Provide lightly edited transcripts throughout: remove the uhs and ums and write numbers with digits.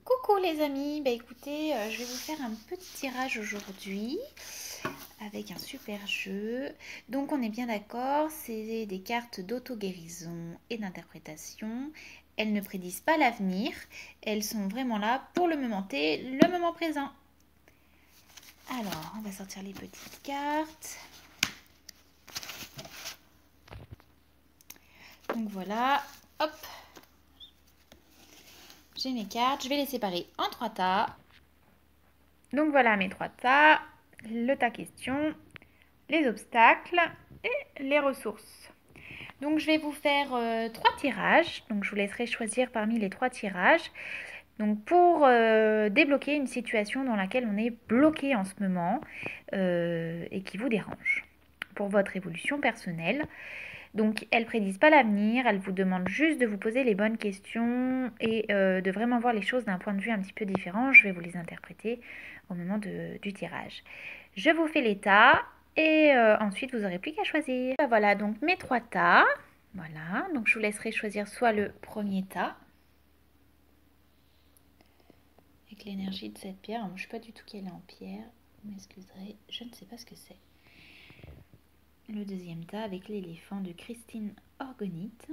Coucou les amis, bah écoutez, je vais vous faire un petit tirage aujourd'hui avec un super jeu. Donc on est bien d'accord, c'est des cartes d'auto-guérison et d'interprétation. Elles ne prédisent pas l'avenir, elles sont vraiment là pour le moment T, le moment présent. Alors, on va sortir les petites cartes. Donc voilà, hop, j'ai mes cartes, je vais les séparer en 3 tas. Donc voilà mes 3 tas, le tas question, les obstacles et les ressources. Donc je vais vous faire 3 tirages. Donc je vous laisserai choisir parmi les 3 tirages. Donc pour débloquer une situation dans laquelle on est bloqué en ce moment et qui vous dérange pour votre évolution personnelle. Donc elles ne prédisent pas l'avenir, elles vous demandent juste de vous poser les bonnes questions et de vraiment voir les choses d'un point de vue un petit peu différent. Je vais vous les interpréter au moment du tirage. Je vous fais les tas et ensuite vous n'aurez plus qu'à choisir. Voilà donc mes 3 tas. Voilà, donc je vous laisserai choisir soit le premier tas avec l'énergie de cette pierre. Alors, je ne sais pas du tout quelle est en pierre, vous m'excuserez, je ne sais pas ce que c'est. Le deuxième tas avec l'éléphant de Christine Orgonite.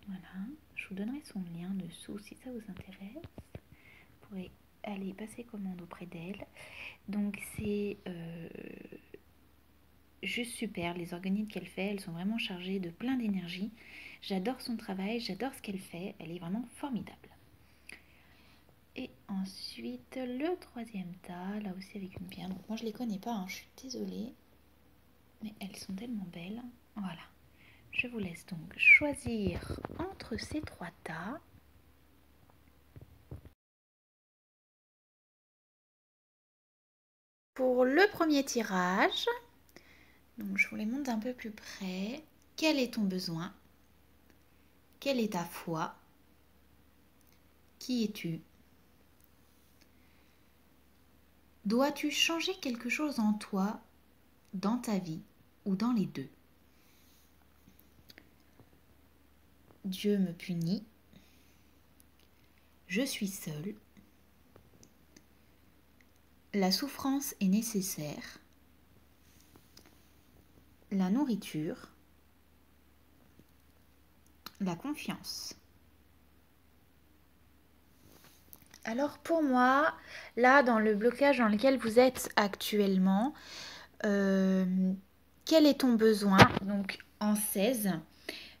Voilà, je vous donnerai son lien dessous si ça vous intéresse. Vous pourrez aller passer commande auprès d'elle. Donc c'est juste super, les organites qu'elle fait, elles sont vraiment chargées de plein d'énergie. J'adore son travail, j'adore ce qu'elle fait, elle est vraiment formidable. Et ensuite le troisième tas, là aussi avec une pierre. Donc moi je les connais pas, hein, je suis désolée, mais elles sont tellement belles. Voilà. Je vous laisse donc choisir entre ces 3 tas. Pour le premier tirage, donc je vous les montre d'un peu plus près. Quel est ton besoin? Quelle est ta foi? Qui es-tu? Dois-tu changer quelque chose en toi, dans ta vie ou dans les deux? Dieu me punit. Je suis seule. La souffrance est nécessaire. La nourriture. La confiance. Alors pour moi, là dans le blocage dans lequel vous êtes actuellement, quel est ton besoin? Donc en 16,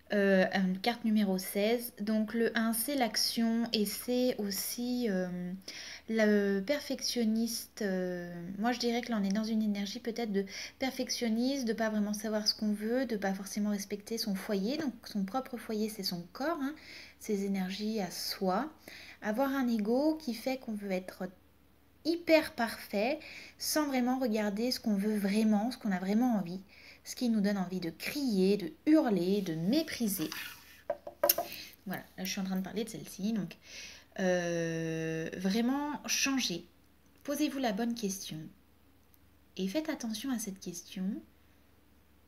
carte numéro 16. Donc le 1 c'est l'action et c'est aussi le perfectionniste. Moi je dirais que là on est dans une énergie peut-être de perfectionniste, de pas vraiment savoir ce qu'on veut, de pas forcément respecter son foyer. Donc son propre foyer c'est son corps, hein, ses énergies à soi. Avoir un ego qui fait qu'on veut être hyper parfait sans vraiment regarder ce qu'on veut vraiment, ce qu'on a vraiment envie, ce qui nous donne envie de crier, de hurler, de mépriser. Voilà, là je suis en train de parler de celle-ci, donc vraiment changez, posez-vous la bonne question et faites attention à cette question,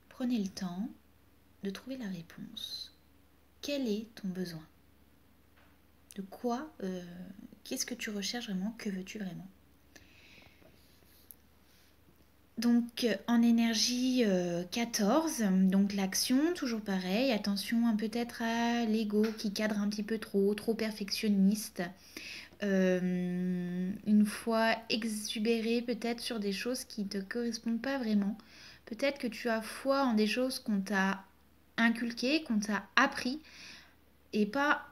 prenez le temps de trouver la réponse. Quel est ton besoin? De quoi qu'est-ce que tu recherches vraiment? Que veux-tu vraiment? Donc en énergie 14, donc l'action, toujours pareil, attention peut-être à l'ego qui cadre un petit peu trop perfectionniste. Une fois exubéré peut-être sur des choses qui ne te correspondent pas vraiment. Peut-être que tu as foi en des choses qu'on t'a inculquées, qu'on t'a appris, et pas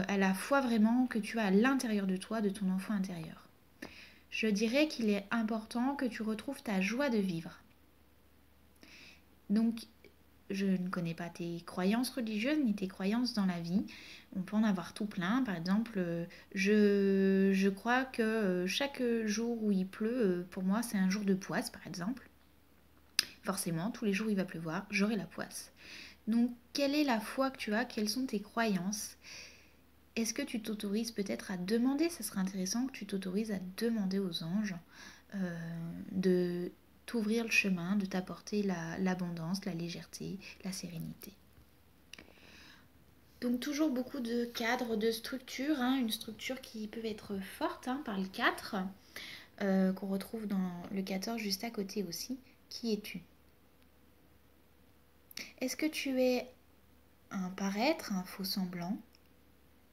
à la foi vraiment que tu as à l'intérieur de toi, de ton enfant intérieur. Je dirais qu'il est important que tu retrouves ta joie de vivre. Donc, je ne connais pas tes croyances religieuses ni tes croyances dans la vie. On peut en avoir tout plein. Par exemple, je crois que chaque jour où il pleut, pour moi, c'est un jour de poisse, par exemple. Forcément, tous les jours où il va pleuvoir, j'aurai la poisse. Donc, quelle est la foi que tu as? Quelles sont tes croyances? Est-ce que tu t'autorises peut-être à demander? Ça serait intéressant que tu t'autorises à demander aux anges de t'ouvrir le chemin, de t'apporter l'abondance, la légèreté, la sérénité. Donc toujours beaucoup de cadres, de structures, hein, une structure qui peut être forte hein, par le 4, qu'on retrouve dans le 14 juste à côté aussi. Qui es-tu? Est-ce que tu es un paraître, un faux semblant?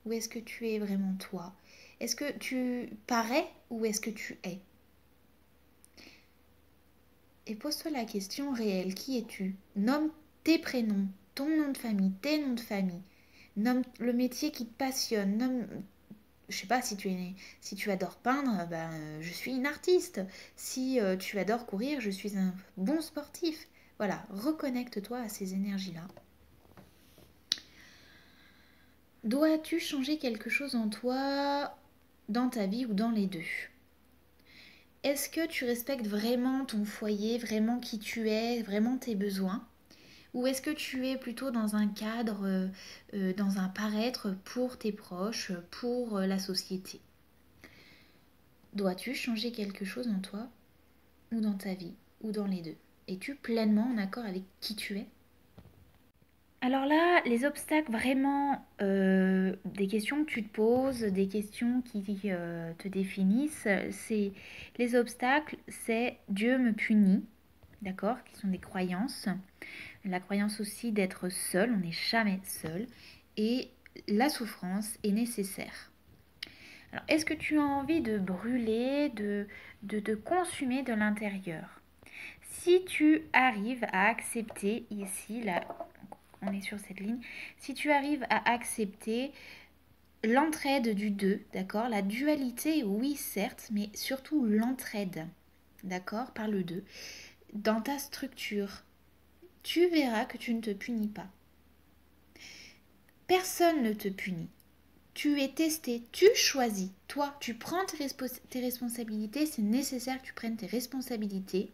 Ou est-ce que tu es vraiment toi? Est-ce que tu parais ou est-ce que tu es? Et pose-toi la question réelle, qui es-tu? Nomme tes prénoms, ton nom de famille, tes noms de famille. Nomme le métier qui te passionne. Nomme, je sais pas, si tu adores peindre, je suis une artiste. Si tu adores courir, je suis un bon sportif. Voilà, reconnecte-toi à ces énergies-là. Dois-tu changer quelque chose en toi, dans ta vie ou dans les deux? Est-ce que tu respectes vraiment ton foyer, vraiment qui tu es, vraiment tes besoins? Ou est-ce que tu es plutôt dans un cadre, dans un paraître pour tes proches, pour la société? Dois-tu changer quelque chose en toi ou dans ta vie ou dans les deux? Es-tu pleinement en accord avec qui tu es? Alors là, les obstacles vraiment, des questions que tu te poses, des questions qui te définissent, c'est les obstacles, c'est Dieu me punit, d'accord, qui sont des croyances. La croyance aussi d'être seul, on n'est jamais seul, et la souffrance est nécessaire. Alors, est-ce que tu as envie de brûler, de te consumer de l'intérieur? Si tu arrives à accepter ici, là, on est sur cette ligne, si tu arrives à accepter l'entraide du deux, d'accord? La dualité, oui, certes, mais surtout l'entraide, d'accord? Par le deux, dans ta structure, tu verras que tu ne te punis pas. Personne ne te punit. Tu es testé, tu choisis. Toi, tu prends tes responsabilités. C'est nécessaire que tu prennes tes responsabilités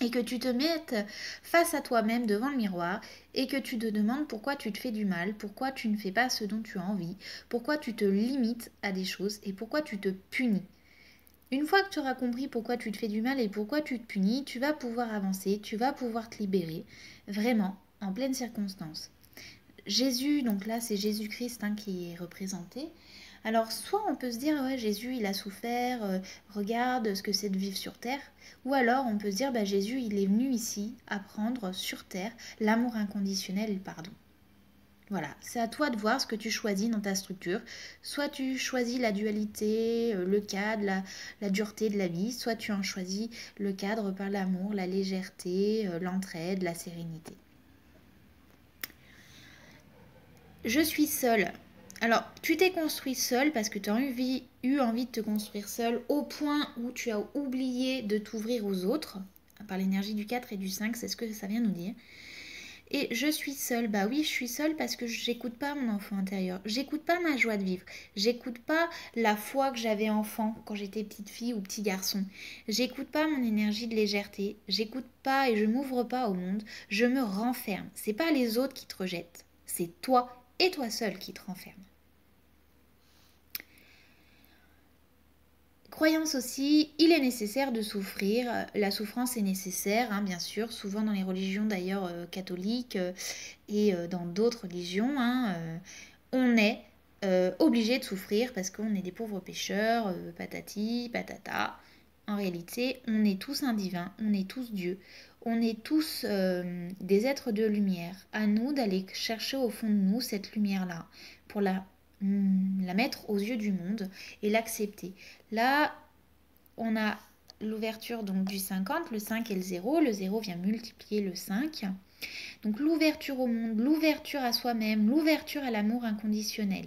et que tu te mettes face à toi-même devant le miroir et que tu te demandes pourquoi tu te fais du mal, pourquoi tu ne fais pas ce dont tu as envie, pourquoi tu te limites à des choses et pourquoi tu te punis. Une fois que tu auras compris pourquoi tu te fais du mal et pourquoi tu te punis, tu vas pouvoir avancer, tu vas pouvoir te libérer, vraiment, en pleine circonstance. Jésus, donc là c'est Jésus-Christ hein, qui est représenté. Alors soit on peut se dire ouais Jésus il a souffert, regarde ce que c'est de vivre sur terre, ou alors on peut se dire Jésus il est venu ici apprendre sur terre l'amour inconditionnel et le pardon. Voilà, c'est à toi de voir ce que tu choisis dans ta structure. Soit tu choisis la dualité, le cadre, la dureté de la vie, soit tu en choisis le cadre par l'amour, la légèreté, l'entraide, la sérénité. Je suis seule. Alors, tu t'es construit seule parce que tu as eu envie de te construire seule au point où tu as oublié de t'ouvrir aux autres. Par l'énergie du 4 et du 5, c'est ce que ça vient nous dire. Et je suis seule, bah oui, je suis seule parce que j'écoute pas mon enfant intérieur. J'écoute pas ma joie de vivre. J'écoute pas la foi que j'avais enfant quand j'étais petite fille ou petit garçon. J'écoute pas mon énergie de légèreté. J'écoute pas et je m'ouvre pas au monde. Je me renferme. C'est pas les autres qui te rejettent. C'est toi et toi seul qui te renferme. Croyance aussi, il est nécessaire de souffrir. La souffrance est nécessaire, hein, bien sûr, souvent dans les religions d'ailleurs catholiques et dans d'autres religions, hein, on est obligé de souffrir parce qu'on est des pauvres pécheurs, patati, patata. En réalité, on est tous un divin, on est tous Dieu, on est tous des êtres de lumière. À nous d'aller chercher au fond de nous cette lumière-là pour la mettre aux yeux du monde et l'accepter. Là, on a l'ouverture donc du 50, le 5 et le 0 vient multiplier le 5. Donc l'ouverture au monde, l'ouverture à soi-même, l'ouverture à l'amour inconditionnel.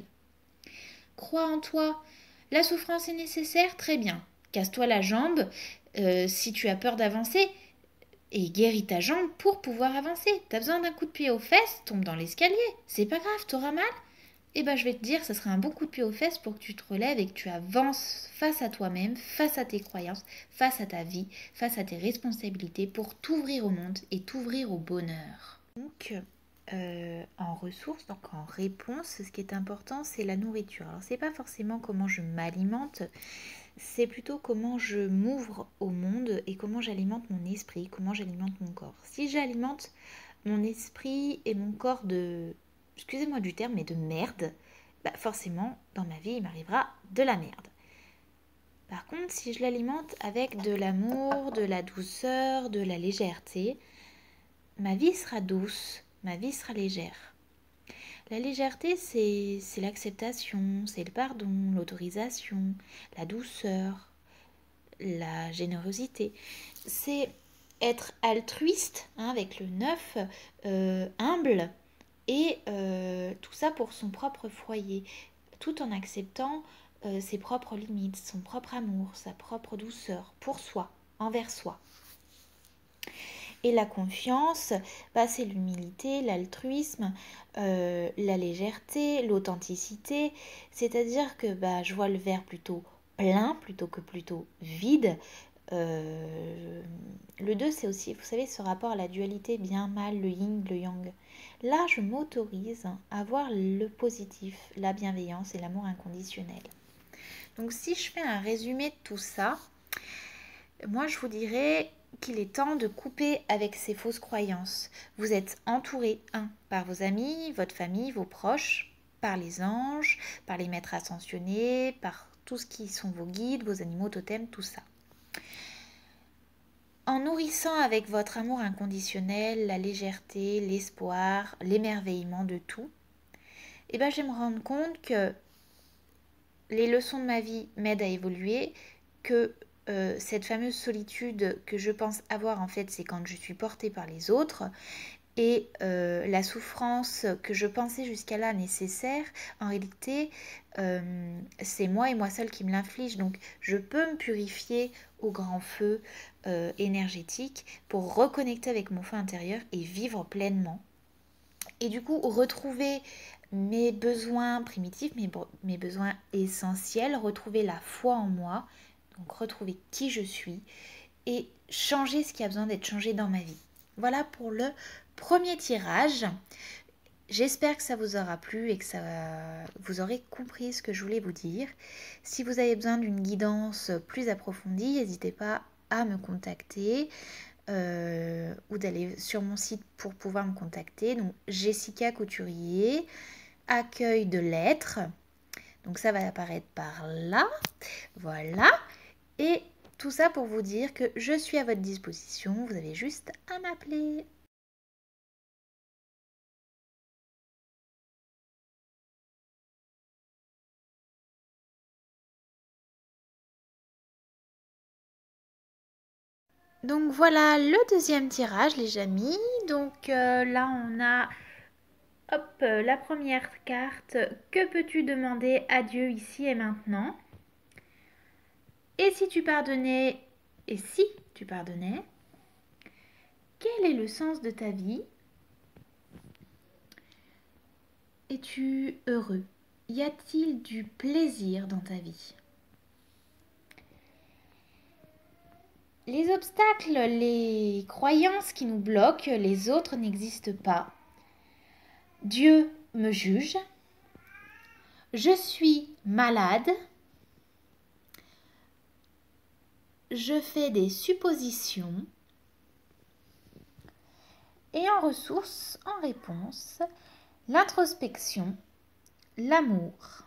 Crois en toi, la souffrance est nécessaire, très bien. Casse-toi la jambe si tu as peur d'avancer et guéris ta jambe pour pouvoir avancer. T'as besoin d'un coup de pied aux fesses, tombe dans l'escalier, c'est pas grave, t'auras mal. Eh ben, je vais te dire, ça sera un bon coup de pied aux fesses pour que tu te relèves et que tu avances face à toi-même, face à tes croyances, face à ta vie, face à tes responsabilités pour t'ouvrir au monde et t'ouvrir au bonheur. Donc, en ressources, donc en réponse, ce qui est important, c'est la nourriture. Alors, c'est pas forcément comment je m'alimente, c'est plutôt comment je m'ouvre au monde et comment j'alimente mon esprit, comment j'alimente mon corps. Si j'alimente mon esprit et mon corps de excusez-moi du terme, mais de merde, bah forcément, dans ma vie, il m'arrivera de la merde. Par contre, si je l'alimente avec de l'amour, de la douceur, de la légèreté, ma vie sera douce, ma vie sera légère. La légèreté, c'est l'acceptation, c'est le pardon, l'autorisation, la douceur, la générosité. C'est être altruiste, hein, avec le 9, humble, et tout ça pour son propre foyer, tout en acceptant ses propres limites, son propre amour, sa propre douceur pour soi, envers soi. Et la confiance, bah, c'est l'humilité, l'altruisme, la légèreté, l'authenticité. C'est-à-dire que bah, je vois le verre plutôt plein plutôt que plutôt vide. Le 2, c'est aussi, vous savez, ce rapport à la dualité, bien, mal, le yin, le yang. Là, je m'autorise à voir le positif, la bienveillance et l'amour inconditionnel. Donc, si je fais un résumé de tout ça, moi, je vous dirais qu'il est temps de couper avec ces fausses croyances. Vous êtes entouré, par vos amis, votre famille, vos proches, par les anges, par les maîtres ascensionnés, par tout ce qui sont vos guides, vos animaux totems, tout ça. En nourrissant avec votre amour inconditionnel, la légèreté, l'espoir, l'émerveillement de tout, je vais me rendre compte que les leçons de ma vie m'aident à évoluer, que cette fameuse solitude que je pense avoir, en fait, c'est quand je suis portée par les autres. Et la souffrance que je pensais jusqu'à là nécessaire, en réalité, c'est moi et moi seule qui me l'inflige. Donc, je peux me purifier au grand feu énergétique pour reconnecter avec mon feu intérieur et vivre pleinement. Et du coup, retrouver mes besoins primitifs, mes besoins essentiels, retrouver la foi en moi, donc retrouver qui je suis et changer ce qui a besoin d'être changé dans ma vie. Voilà pour le premier tirage. J'espère que ça vous aura plu et que vous aurez compris ce que je voulais vous dire. Si vous avez besoin d'une guidance plus approfondie, n'hésitez pas à me contacter ou d'aller sur mon site pour pouvoir me contacter. Donc Jessica Couturier, accueil de lettres. Donc ça va apparaître par là. Voilà. Et tout ça pour vous dire que je suis à votre disposition. Vous avez juste à m'appeler. Donc voilà le deuxième tirage les amis. Donc là on a la première carte. Que peux-tu demander à Dieu ici et maintenant? Et si tu pardonnais? Et si tu pardonnais? Quel est le sens de ta vie? Es-tu heureux? Y a-t-il du plaisir dans ta vie? Les obstacles, les croyances qui nous bloquent, les autres n'existent pas. Dieu me juge. Je suis malade. Je fais des suppositions. Et en ressources, en réponse, l'introspection, l'amour,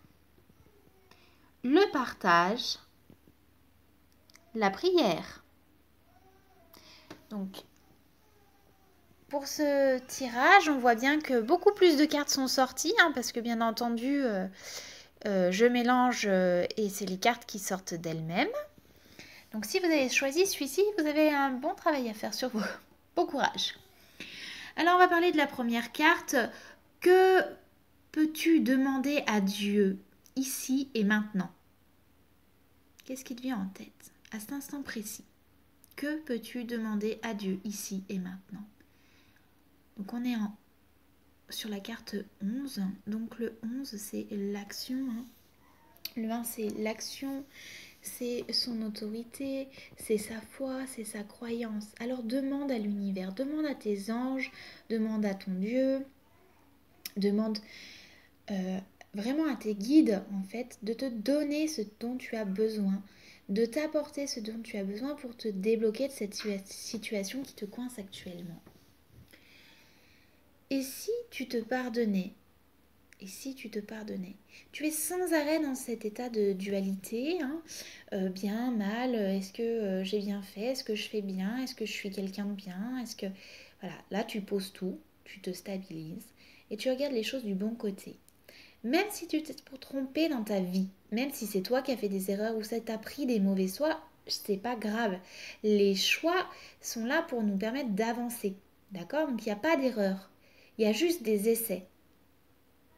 le partage, la prière. Donc, pour ce tirage, on voit bien que beaucoup plus de cartes sont sorties, parce que bien entendu, je mélange et c'est les cartes qui sortent d'elles-mêmes. Donc, si vous avez choisi celui-ci, vous avez un bon travail à faire sur vous. Bon courage. Alors, on va parler de la première carte. Que peux-tu demander à Dieu ici et maintenant? Qu'est-ce qui te vient en tête à cet instant précis? Que peux-tu demander à Dieu ici et maintenant? Donc on est sur la carte 11. Donc le 11 c'est l'action. Le 1 c'est l'action, c'est son autorité, c'est sa foi, c'est sa croyance. Alors demande à l'univers, demande à tes anges, demande à ton Dieu, demande vraiment à tes guides en fait de te donner ce dont tu as besoin, de t'apporter ce dont tu as besoin pour te débloquer de cette situation qui te coince actuellement. Et si tu te pardonnais Et si tu te pardonnais? Tu es sans arrêt dans cet état de dualité, hein, bien, mal, est-ce que j'ai bien fait, est-ce que je fais bien, est-ce que je suis quelqu'un de bien, est-ce que... Voilà, là tu poses tout, tu te stabilises et tu regardes les choses du bon côté. Même si tu t'es trompé dans ta vie, même si c'est toi qui as fait des erreurs ou ça t'a pris des mauvais choix, c'est pas grave. Les choix sont là pour nous permettre d'avancer. D'accord? Donc il n'y a pas d'erreur. Il y a juste des essais.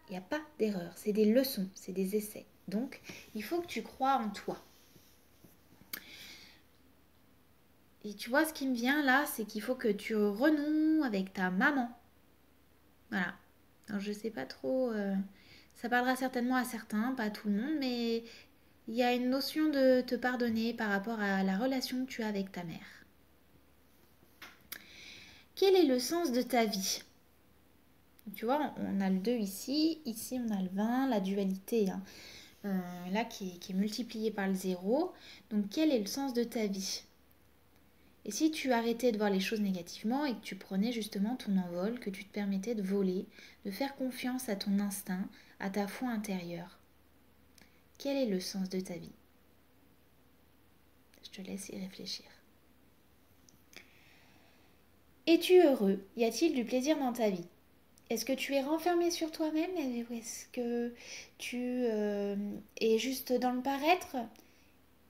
Il n'y a pas d'erreur. C'est des leçons, c'est des essais. Donc il faut que tu crois en toi. Et tu vois, ce qui me vient là, c'est qu'il faut que tu renoues avec ta maman. Voilà. Alors je sais pas trop... ça parlera certainement à certains, pas à tout le monde, mais il y a une notion de te pardonner par rapport à la relation que tu as avec ta mère. Quel est le sens de ta vie? Tu vois, on a le 2 ici, ici on a le 20, la dualité, hein, là qui est multipliée par le 0. Donc quel est le sens de ta vie? Et si tu arrêtais de voir les choses négativement et que tu prenais justement ton envol, que tu te permettais de voler, de faire confiance à ton instinct, à ta foi intérieure, quel est le sens de ta vie? Je te laisse y réfléchir. Es-tu heureux? Y a-t-il du plaisir dans ta vie? Est-ce que tu es renfermé sur toi-même ou est-ce que tu es juste dans le paraître?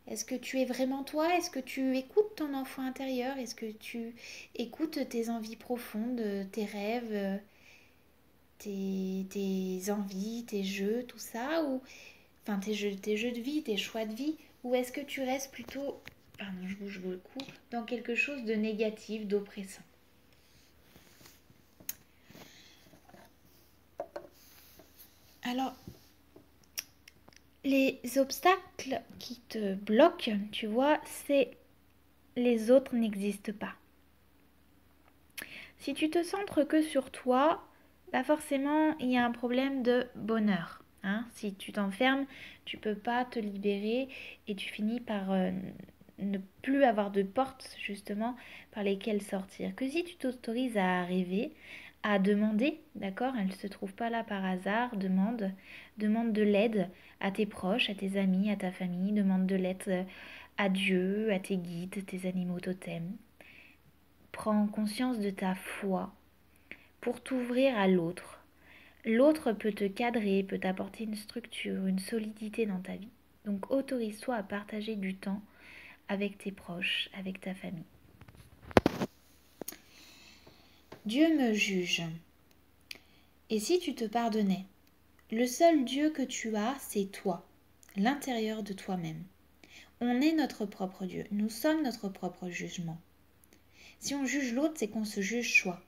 Est-ce que tu es vraiment toi? Est-ce que tu écoutes ton enfant intérieur? Est-ce que tu écoutes tes envies profondes, tes rêves, tes envies, tes jeux, tout ça? Ou enfin tes jeux de vie, tes choix de vie? Ou est-ce que tu restes plutôt, pardon, je bouge beaucoup, dans quelque chose de négatif, d'oppressant? Alors, les obstacles qui te bloquent, tu vois, c'est les autres n'existent pas. Si tu te centres que sur toi, bah forcément, il y a un problème de bonheur. Hein. Si tu t'enfermes, tu peux pas te libérer et tu finis par ne plus avoir de portes justement par lesquelles sortir. Que si tu t'autorises à rêver, à demander, d'accord? Elle ne se trouve pas là par hasard, demande de l'aide à tes proches, à tes amis, à ta famille, demande de l'aide à Dieu, à tes guides, tes animaux totems. Prends conscience de ta foi pour t'ouvrir à l'autre. L'autre peut te cadrer, peut t'apporter une structure, une solidité dans ta vie. Donc autorise-toi à partager du temps avec tes proches, avec ta famille. Dieu me juge. Et si tu te pardonnais? Le seul Dieu que tu as, c'est toi, l'intérieur de toi-même. On est notre propre Dieu, nous sommes notre propre jugement. Si on juge l'autre, c'est qu'on se juge soi.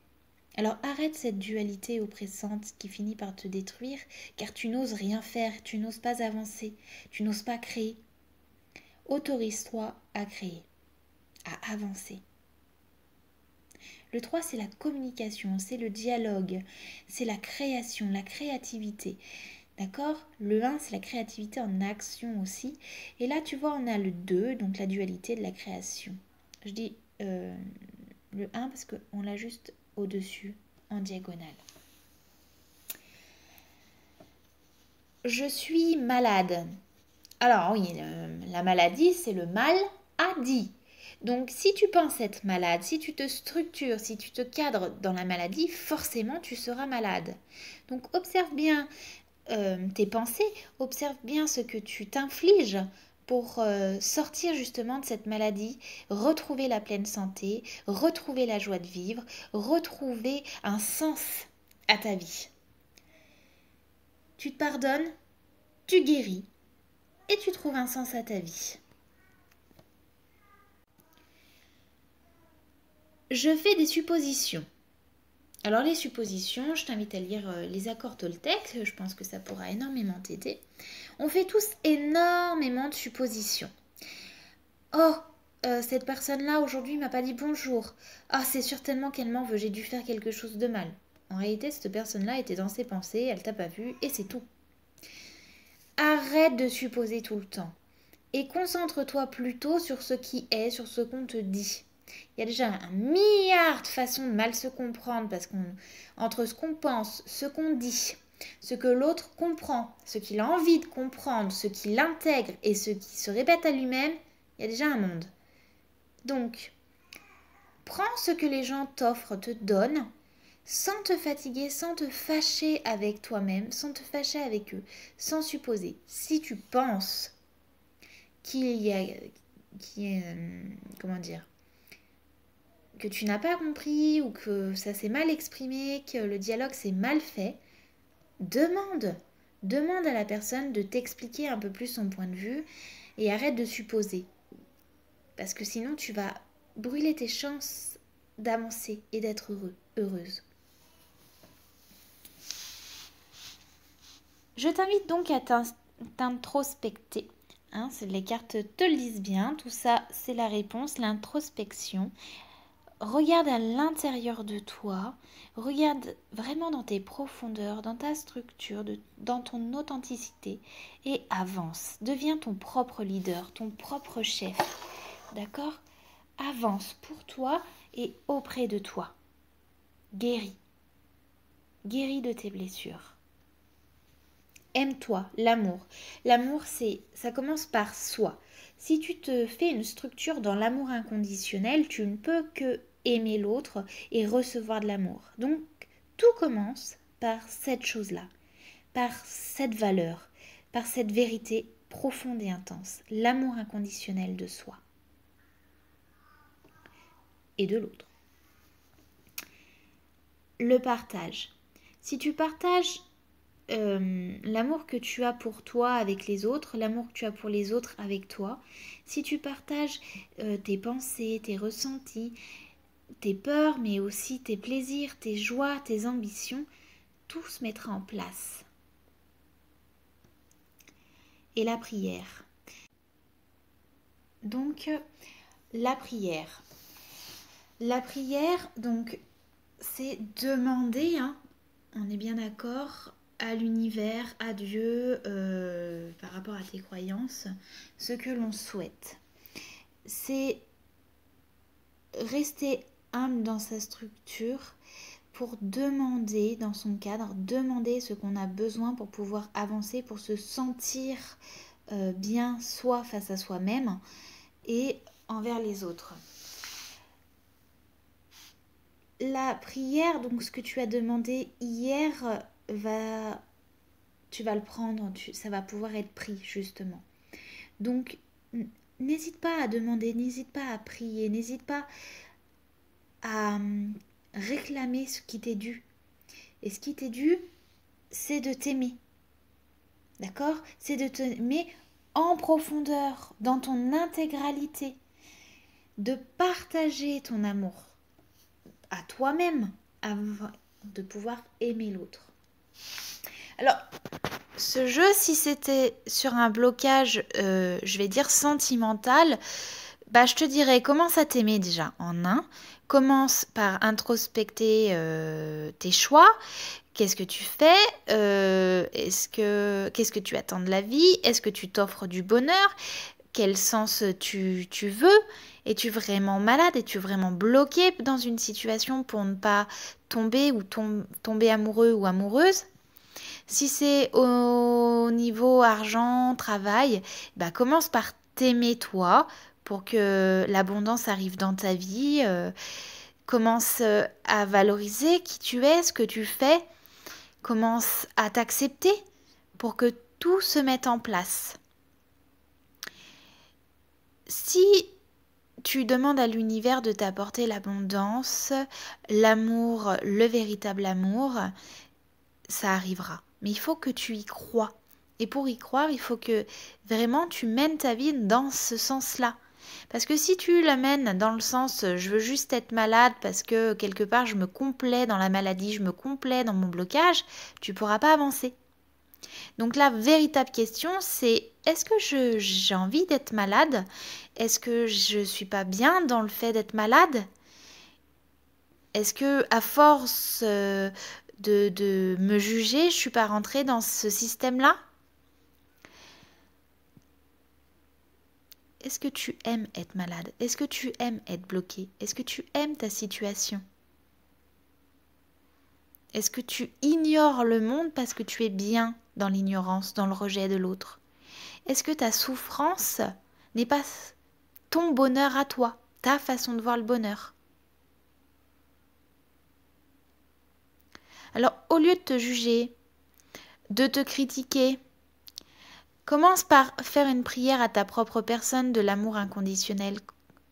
Alors arrête cette dualité oppressante qui finit par te détruire, car tu n'oses rien faire, tu n'oses pas avancer, tu n'oses pas créer. Autorise-toi à créer, à avancer. Le 3, c'est la communication, c'est le dialogue, c'est la création, la créativité. D'accord? Le 1, c'est la créativité en action aussi. Et là, tu vois, on a le 2, donc la dualité de la création. Je dis le 1 parce qu'on l'a juste au-dessus, en diagonale. Je suis malade. Alors oui, la maladie, c'est le mal à dit. Donc si tu penses être malade, si tu te structures, si tu te cadres dans la maladie, forcément tu seras malade. Donc observe bien tes pensées, observe bien ce que tu t'infliges pour sortir justement de cette maladie, retrouver la pleine santé, retrouver la joie de vivre, retrouver un sens à ta vie. Tu te pardonnes, tu guéris et tu trouves un sens à ta vie. Je fais des suppositions. Alors les suppositions, je t'invite à lire les accords Toltec, je pense que ça pourra énormément t'aider. On fait tous énormément de suppositions. Oh, cette personne-là aujourd'hui m'a pas dit bonjour. Ah, c'est certainement qu'elle m'en veut, j'ai dû faire quelque chose de mal. En réalité, cette personne-là était dans ses pensées, elle t'a pas vu et c'est tout. Arrête de supposer tout le temps et concentre-toi plutôt sur ce qui est, sur ce qu'on te dit. Il y a déjà un milliard de façons de mal se comprendre parce qu'entre ce qu'on pense, ce qu'on dit, ce que l'autre comprend, ce qu'il a envie de comprendre, ce qu'il intègre et ce qui se répète à lui-même, il y a déjà un monde. Donc, prends ce que les gens t'offrent, te donnent, sans te fatiguer, sans te fâcher avec toi-même, sans te fâcher avec eux, sans supposer. Si tu penses comment dire, que tu n'as pas compris ou que ça s'est mal exprimé, que le dialogue s'est mal fait, demande à la personne de t'expliquer un peu plus son point de vue et arrête de supposer. Parce que sinon tu vas brûler tes chances d'avancer et d'être heureuse. Je t'invite donc à t'introspecter. Les cartes te le disent bien, tout ça c'est la réponse, l'introspection. Regarde à l'intérieur de toi, regarde vraiment dans tes profondeurs, dans ta structure, dans ton authenticité et avance. Deviens ton propre leader, ton propre chef. D'accord ? Avance pour toi et auprès de toi. Guéris. Guéris de tes blessures. Aime-toi, l'amour. L'amour, ça commence par soi. Si tu te fais une structure dans l'amour inconditionnel, tu ne peux que aimer l'autre et recevoir de l'amour. Donc, tout commence par cette chose-là, par cette valeur, par cette vérité profonde et intense, l'amour inconditionnel de soi et de l'autre. Le partage. Si tu partages l'amour que tu as pour toi avec les autres, l'amour que tu as pour les autres avec toi, si tu partages tes pensées, tes ressentis, tes peurs, mais aussi tes plaisirs, tes joies, tes ambitions, tout se mettra en place. Et la prière. Donc, la prière. La prière, donc, c'est demander, on est bien d'accord, à l'univers, à Dieu, par rapport à tes croyances, ce que l'on souhaite. C'est rester humble dans sa structure pour demander, dans son cadre, demander ce qu'on a besoin pour pouvoir avancer, pour se sentir bien soi face à soi-même et envers les autres. La prière, donc ce que tu as demandé hier, tu vas le prendre, ça va pouvoir être pris justement. Donc, n'hésite pas à demander, n'hésite pas à prier, n'hésite pas à réclamer ce qui t'est dû. Et ce qui t'est dû, c'est de t'aimer. D'accord ? C'est de t'aimer en profondeur, dans ton intégralité. De partager ton amour à toi-même avant de pouvoir aimer l'autre. Alors, ce jeu, si c'était sur un blocage, je vais dire sentimental, je te dirais, commence à t'aimer déjà en un. Commence par introspecter tes choix. Qu'est-ce que tu fais ? Qu'est-ce que tu attends de la vie ? Est-ce que tu t'offres du bonheur ? Quel sens tu veux ? Es-tu vraiment malade ? Es-tu vraiment bloqué dans une situation pour ne pas tomber ou tomber amoureux ou amoureuse ? Si c'est au niveau argent, travail, commence par t'aimer toi pour que l'abondance arrive dans ta vie. Commence à valoriser qui tu es, ce que tu fais. Commence à t'accepter pour que tout se mette en place. Si tu demandes à l'univers de t'apporter l'abondance, l'amour, le véritable amour, ça arrivera. Mais il faut que tu y crois. Et pour y croire, il faut que vraiment tu mènes ta vie dans ce sens-là. Parce que si tu l'amènes dans le sens je veux juste être malade parce que quelque part je me complais dans la maladie, je me complais dans mon blocage, tu ne pourras pas avancer. Donc la véritable question c'est est-ce que j'ai envie d'être malade ? Est-ce que je ne suis pas bien dans le fait d'être malade ? Est-ce que à force de me juger, je ne suis pas rentrée dans ce système-là ? Est-ce que tu aimes être malade ? Est-ce que tu aimes être bloqué ? Est-ce que tu aimes ta situation ? Est-ce que tu ignores le monde parce que tu es bien dans l'ignorance, dans le rejet de l'autre? Est-ce que ta souffrance n'est pas ton bonheur à toi, ta façon de voir le bonheur? Alors, au lieu de te juger, de te critiquer, commence par faire une prière à ta propre personne de l'amour inconditionnel.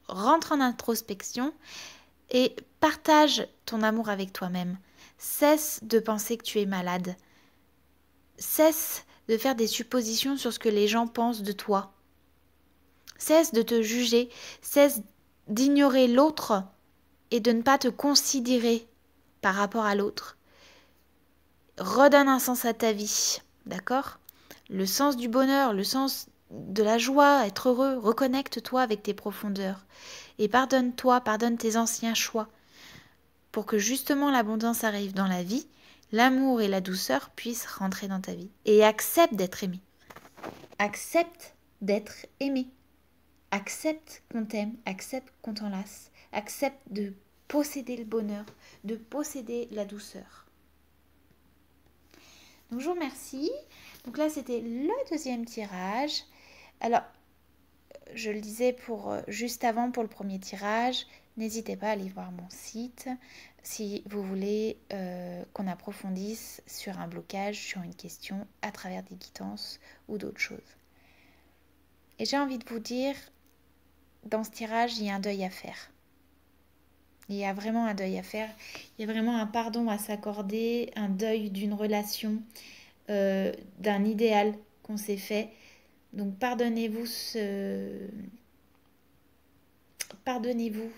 Rentre en introspection et partage ton amour avec toi-même. Cesse de penser que tu es malade. Cesse de faire des suppositions sur ce que les gens pensent de toi. Cesse de te juger, cesse d'ignorer l'autre et de ne pas te considérer par rapport à l'autre. Redonne un sens à ta vie, d'accord? Le sens du bonheur, le sens de la joie, être heureux, reconnecte-toi avec tes profondeurs. Et pardonne-toi, pardonne tes anciens choix, pour que justement l'abondance arrive dans la vie, l'amour et la douceur puissent rentrer dans ta vie. Et accepte d'être aimé. Accepte d'être aimé. Accepte qu'on t'aime, accepte qu'on t'enlace, accepte de posséder le bonheur, de posséder la douceur. Donc je vous remercie. Donc là c'était le deuxième tirage. Alors je le disais juste avant pour le premier tirage, n'hésitez pas à aller voir mon site si vous voulez qu'on approfondisse sur un blocage, sur une question à travers des guidances ou d'autres choses. Et j'ai envie de vous dire, dans ce tirage, il y a un deuil à faire. Il y a vraiment un deuil à faire. Il y a vraiment un pardon à s'accorder, un deuil d'une relation, d'un idéal qu'on s'est fait. Donc pardonnez-vous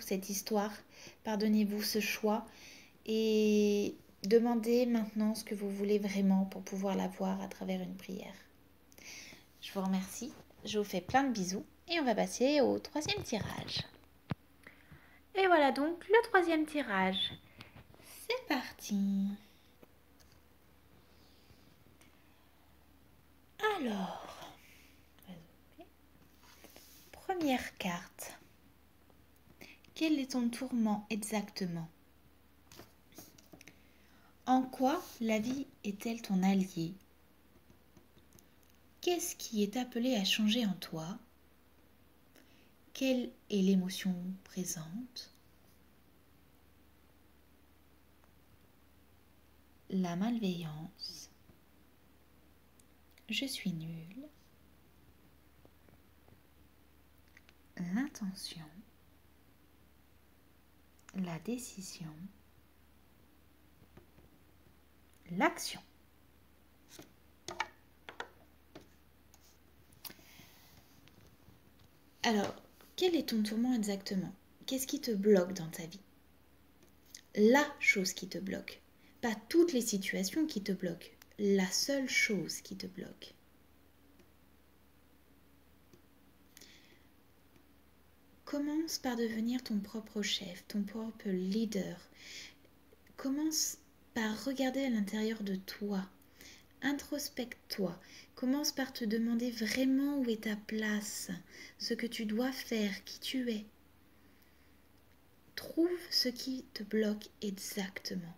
cette histoire, pardonnez-vous ce choix et demandez maintenant ce que vous voulez vraiment pour pouvoir l'avoir à travers une prière. Je vous remercie, je vous fais plein de bisous et on va passer au troisième tirage. Et voilà donc le troisième tirage. C'est parti. Alors, première carte. Quel est ton tourment exactement? En quoi la vie est-elle ton allié? Qu'est-ce qui est appelé à changer en toi? Quelle est l'émotion présente? La malveillance. Je suis nulle. L'intention. La décision. L'action. Alors, quel est ton tourment exactement? Qu'est-ce qui te bloque dans ta vie? La chose qui te bloque. Pas toutes les situations qui te bloquent. La seule chose qui te bloque. Commence par devenir ton propre chef, ton propre leader. Commence par regarder à l'intérieur de toi. Introspecte-toi. Commence par te demander vraiment où est ta place, ce que tu dois faire, qui tu es. Trouve ce qui te bloque exactement.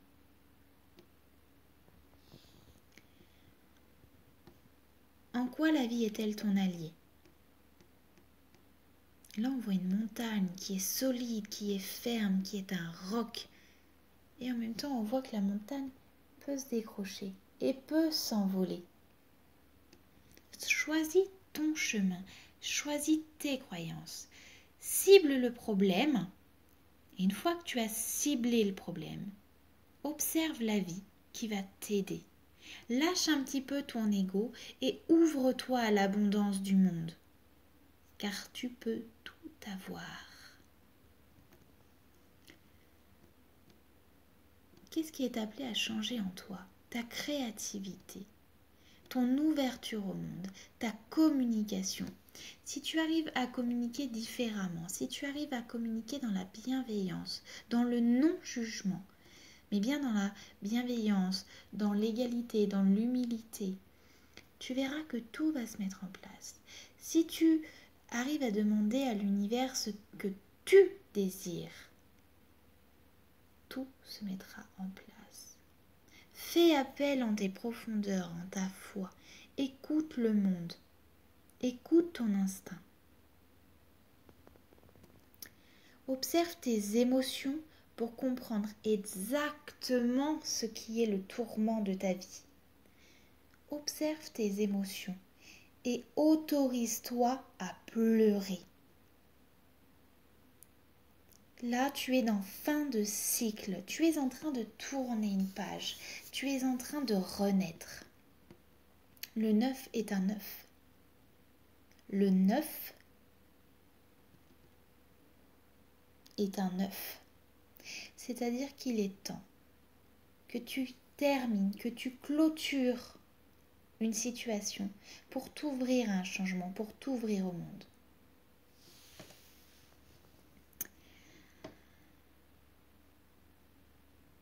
En quoi la vie est-elle ton allié? Là, on voit une montagne qui est solide, qui est ferme, qui est un roc. Et en même temps, on voit que la montagne peut se décrocher et peut s'envoler. Choisis ton chemin, choisis tes croyances. Cible le problème. Et une fois que tu as ciblé le problème, observe la vie qui va t'aider. Lâche un petit peu ton ego et ouvre-toi à l'abondance du monde. Car tu peux tout avoir. Qu'est-ce qui est appelé à changer en toi? Ta créativité, ton ouverture au monde, ta communication. Si tu arrives à communiquer différemment, si tu arrives à communiquer dans la bienveillance, dans le non-jugement, mais bien dans la bienveillance, dans l'égalité, dans l'humilité, tu verras que tout va se mettre en place. Si tu arrives à demander à l'univers ce que tu désires, tout se mettra en place. Fais appel en tes profondeurs, en ta foi. Écoute le monde. Écoute ton instinct. Observe tes émotions pour comprendre exactement ce qui est le tourment de ta vie. Observe tes émotions et autorise-toi à pleurer. Là, tu es dans fin de cycle, tu es en train de tourner une page, tu es en train de renaître. Le 9 est un 9. Le 9 est un 9. C'est-à-dire qu'il est temps que tu termines, que tu clôtures une situation pour t'ouvrir à un changement, pour t'ouvrir au monde.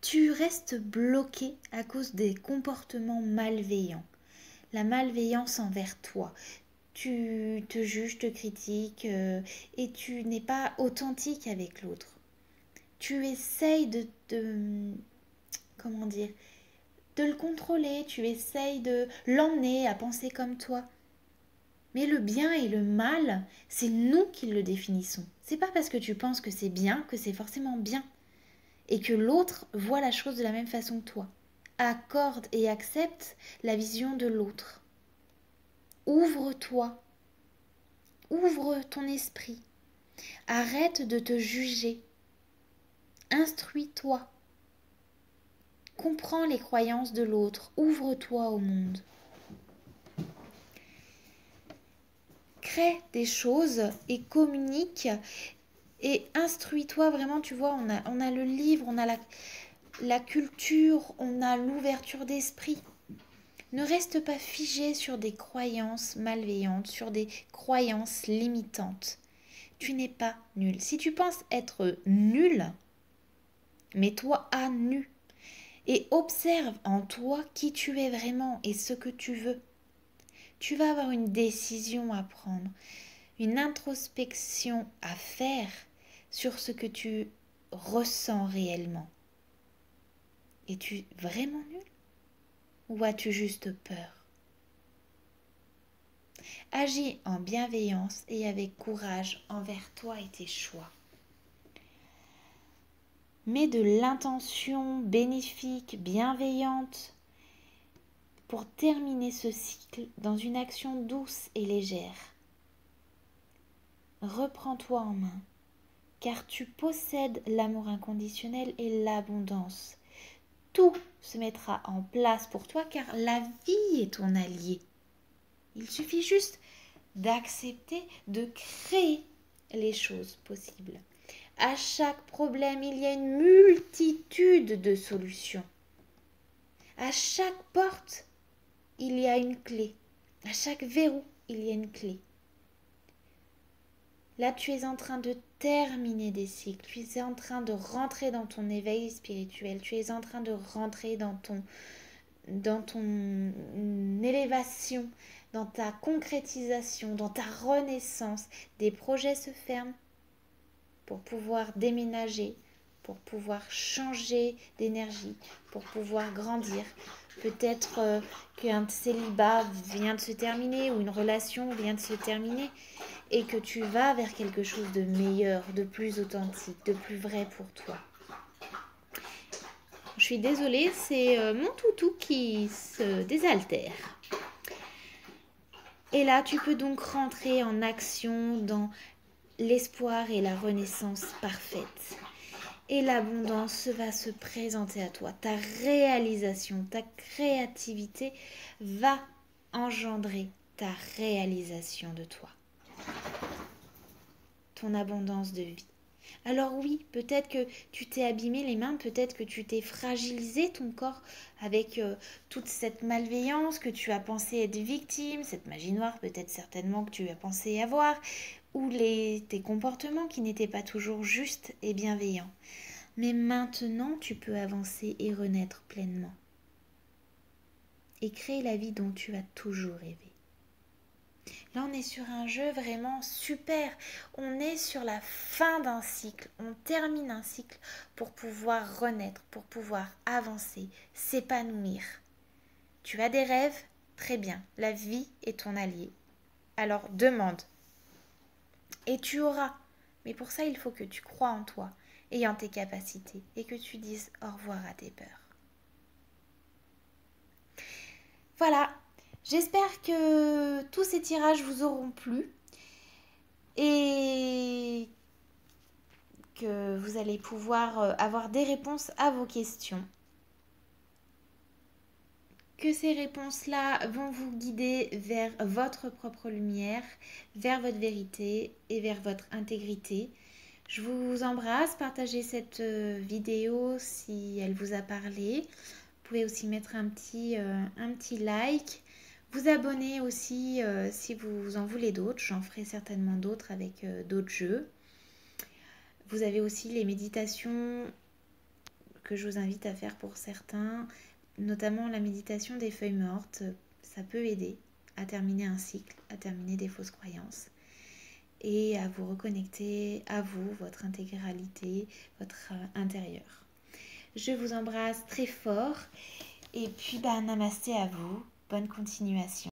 Tu restes bloqué à cause des comportements malveillants. La malveillance envers toi. Tu te juges, te critiques et tu n'es pas authentique avec l'autre. Tu essayes comment dire, de le contrôler, tu essayes de l'emmener à penser comme toi. Mais le bien et le mal, c'est nous qui le définissons. C'est pas parce que tu penses que c'est bien que c'est forcément bien. Et que l'autre voit la chose de la même façon que toi. Accorde et accepte la vision de l'autre. Ouvre-toi. Ouvre ton esprit. Arrête de te juger. Instruis-toi. Comprends les croyances de l'autre. Ouvre-toi au monde. Crée des choses et communique et instruis-toi vraiment, tu vois, on a le livre, on a la culture, on a l'ouverture d'esprit. Ne reste pas figé sur des croyances malveillantes, sur des croyances limitantes. Tu n'es pas nul. Si tu penses être nul, mets-toi à nu et observe en toi qui tu es vraiment et ce que tu veux. Tu vas avoir une décision à prendre, une introspection à faire sur ce que tu ressens réellement. Es-tu vraiment nul ou as-tu juste peur? Agis en bienveillance et avec courage envers toi et tes choix. Mets de l'intention bénéfique, bienveillante pour terminer ce cycle dans une action douce et légère. Reprends-toi en main, car tu possèdes l'amour inconditionnel et l'abondance. Tout se mettra en place pour toi car la vie est ton allié. Il suffit juste d'accepter, de créer les choses possibles. À chaque problème, il y a une multitude de solutions. À chaque porte, il y a une clé. À chaque verrou, il y a une clé. Là, tu es en train de terminer des cycles. Tu es en train de rentrer dans ton éveil spirituel. Tu es en train de rentrer dans ton élévation, dans ta concrétisation, dans ta renaissance. Des projets se ferment pour pouvoir déménager, pour pouvoir changer d'énergie, pour pouvoir grandir. Peut-être qu'un célibat vient de se terminer ou une relation vient de se terminer et que tu vas vers quelque chose de meilleur, de plus authentique, de plus vrai pour toi. Je suis désolée, c'est mon toutou qui se désaltère. Et là, tu peux donc rentrer en action dans l'espoir et la renaissance parfaite. Et l'abondance va se présenter à toi. Ta réalisation, ta créativité va engendrer ta réalisation de toi. Ton abondance de vie. Alors oui, peut-être que tu t'es abîmé les mains, peut-être que tu t'es fragilisé ton corps avec toute cette malveillance, que tu as pensé être victime, cette magie noire peut-être certainement que tu as pensé avoir, ou tes comportements qui n'étaient pas toujours justes et bienveillants. Mais maintenant, tu peux avancer et renaître pleinement. Et créer la vie dont tu as toujours rêvé. Là, on est sur un jeu vraiment super. On est sur la fin d'un cycle. On termine un cycle pour pouvoir renaître, pour pouvoir avancer, s'épanouir. Tu as des rêves? Très bien. La vie est ton allié. Alors demande. Et tu auras. Mais pour ça, il faut que tu crois en toi et en tes capacités et que tu dises au revoir à tes peurs. Voilà. J'espère que tous ces tirages vous auront plu et que vous allez pouvoir avoir des réponses à vos questions. Que ces réponses-là vont vous guider vers votre propre lumière, vers votre vérité et vers votre intégrité. Je vous embrasse, partagez cette vidéo si elle vous a parlé. Vous pouvez aussi mettre un petit like. Vous abonner aussi si vous en voulez d'autres. J'en ferai certainement d'autres avec d'autres jeux. Vous avez aussi les méditations que je vous invite à faire pour certains, notamment la méditation des feuilles mortes. Ça peut aider à terminer un cycle, à terminer des fausses croyances et à vous reconnecter à vous, votre intégralité, votre intérieur. Je vous embrasse très fort et puis namasté à vous. Bonne continuation.